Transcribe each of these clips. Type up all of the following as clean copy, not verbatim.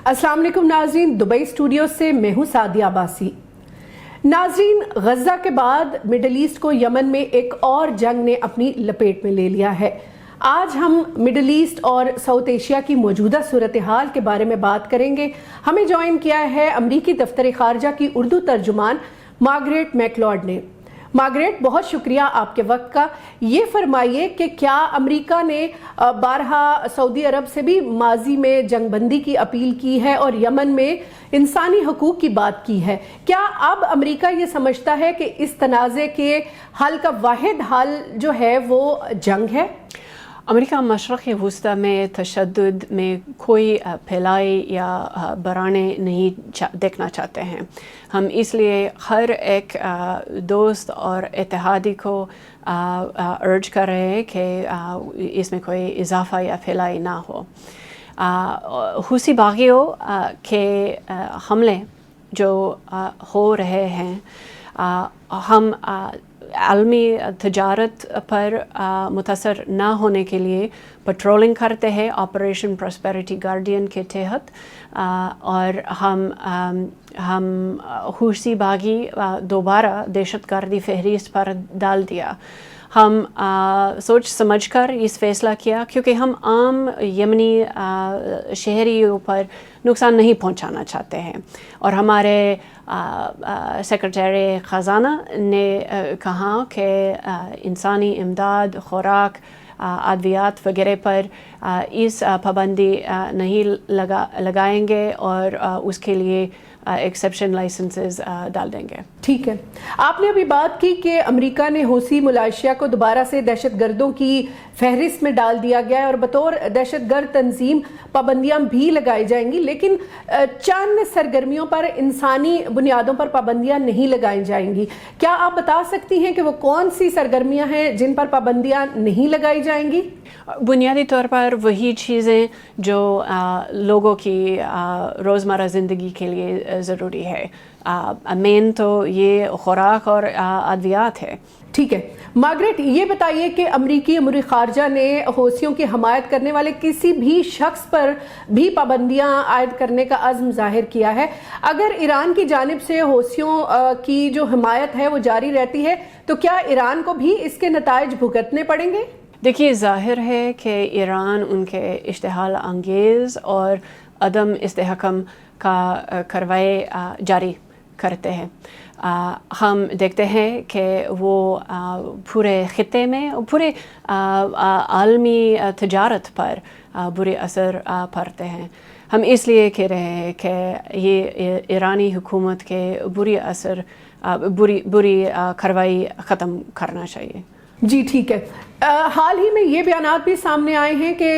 अस्सलाम वालेकुम नाज़रीन, दुबई स्टूडियो से मैं हूँ सादिया अब्बासी। नाज़रीन, गज़ा के बाद मिडल ईस्ट को यमन में एक और जंग ने अपनी लपेट में ले लिया है। आज हम मिडल ईस्ट और साउथ एशिया की मौजूदा सूरत हाल के बारे में बात करेंगे। हमें ज्वाइन किया है अमरीकी दफ्तर खारजा की उर्दू तर्जुमान मार्गरेट मैकलॉड ने। मार्गरेट, बहुत शुक्रिया आपके वक्त का। ये फरमाइए कि क्या अमेरिका ने बारहा सऊदी अरब से भी माजी में जंगबंदी की अपील की है और यमन में इंसानी हकूक की बात की है? क्या अब अमेरिका ये समझता है कि इस तनाज़े के हल का वाहिद हल जो है वो जंग है? अमेरिका मशरक़ वस्ती में तशद्दुद में कोई फैलाई या बढ़ाने नहीं देखना चाहते हैं। हम इसलिए हर एक दोस्त और इत्तेहादी को अर्ज कर रहे हैं कि इसमें कोई इजाफा या फैलाई ना हो। हुसी बागियों के हमले जो हो रहे हैं, हम आलमी तजारत पर मुतासर ना होने के लिए पेट्रोलिंग करते हैं ऑपरेशन प्रॉस्पेरिटी गार्डियन के तहत, और हम हुसी बागी दोबारा दहशतगर्दी फहरिस्त पर डाल दिया। हम सोच समझकर इस फैसला किया क्योंकि हम आम यमनी शहरियों पर नुकसान नहीं पहुंचाना चाहते हैं, और हमारे सेक्रेटरी ख़जाना ने कहा कि इंसानी इमदाद, खुराक, अद्वियात वगैरह पर इस पाबंदी नहीं लगाएंगे और उसके लिए एक्सेप्शन लाइसेंसेस डाल देंगे। ठीक है, आपने अभी बात की कि अमेरिका ने हौसी मुलाशिया को दोबारा से दहशतगर्दों की फहरिस्त में डाल दिया गया है और बतौर दहशतगर्द तंजीम पाबंदियां भी लगाई जाएंगी, लेकिन चंद सरगर्मियों पर इंसानी बुनियादों पर पाबंदियां नहीं लगाई जाएंगी। क्या आप बता सकती हैं कि वो कौन सी सरगर्मियां हैं जिन पर पाबंदियां नहीं लगाई जाएंगी? बुनियादी तौर पर वही चीज़ें जो लोगों की रोज़मर्रा ज़िंदगी के लिए ज़रूरी है। मेन तो ये खुराक और अद्वियात है। ठीक है मार्गरेट, ये बताइए कि अमरीकी अमूर खारजा ने हौसियों की हमायत करने वाले किसी भी शख्स पर भी पाबंदियां आयद करने का अज़्म जाहिर किया है। अगर ईरान की जानिब से हौसियों की जो हमायत है वो जारी रहती है तो क्या ईरान को भी इसके नताइज भुगतने पड़ेंगे? देखिए, ज़ाहिर है कि ईरान उनके इश्तिहाल अंगेज़ और अदम इस्तेहकम का कार्रवाई जारी करते हैं। हम देखते हैं कि वो पूरे ख़ित्ते में, पूरे आलमी तजारत पर बुरे असर पड़ते हैं। हम इसलिए कह रहे हैं कि ये ईरानी हुकूमत के बुरी कार्रवाई ख़त्म करना चाहिए। जी ठीक है। हाल ही में ये बयानात भी सामने आए हैं कि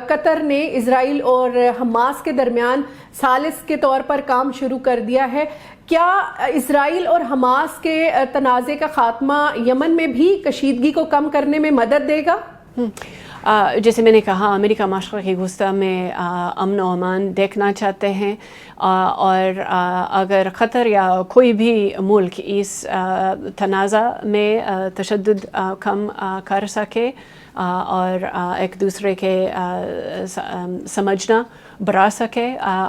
कतर ने इजराइल और हमास के दरमियान सालिस के तौर पर काम शुरू कर दिया है। क्या इजराइल और हमास के तनाज़े का खात्मा यमन में भी कशीदगी को कम करने में मदद देगा? जैसे मैंने कहा, अमेरिका मशरक़ी वस्ती में अमन व अमान देखना चाहते हैं, और अगर क़तर या कोई भी मुल्क इस तनाज़ा में तशद्दुद कम कर सके और एक दूसरे के समझना बढ़ा सके,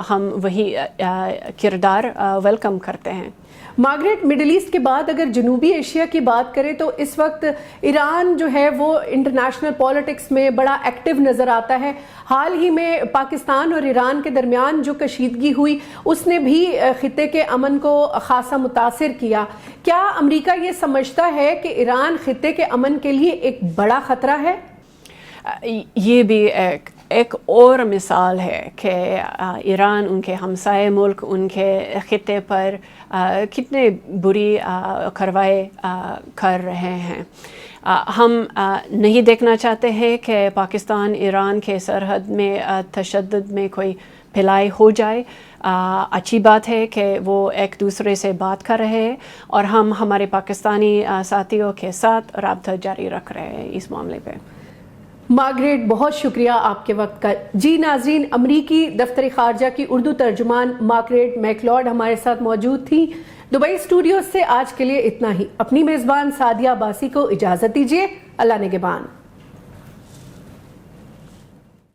हम वही किरदार वेलकम करते हैं। मार्गरेट, मिडिल ईस्ट के बाद अगर जनूबी एशिया की बात करें तो इस वक्त ईरान जो है वो इंटरनेशनल पॉलिटिक्स में बड़ा एक्टिव नज़र आता है। हाल ही में पाकिस्तान और ईरान के दरमियान जो कशीदगी हुई उसने भी खित्ते के अमन को खासा मुतासिर किया। क्या अमेरिका ये समझता है कि ईरान खित्ते के अमन के लिए एक बड़ा ख़तरा है? ये भी एक और मिसाल है कि ईरान उनके हमसाए मुल्क उनके खित्ते पर कितने बुरी कार्रवाई कर रहे हैं। हम नहीं देखना चाहते हैं कि पाकिस्तान ईरान के सरहद में तशद्दुद में कोई फैलाई हो जाए। अच्छी बात है कि वो एक दूसरे से बात कर रहे हैं और हम हमारे पाकिस्तानी साथियों के साथ राब्ता जारी रख रहे हैं इस मामले पे। मार्गरेट, बहुत शुक्रिया आपके वक्त का। जी नाज़रीन, अमरीकी दफ्तर खारजा की उर्दू तर्जुमान मार्गरेट मैकलॉड हमारे साथ मौजूद थी। दुबई स्टूडियो से आज के लिए इतना ही। अपनी मेज़बान सादिया अब्बासी को इजाज़त दीजिए। अल्लाह निगहबान।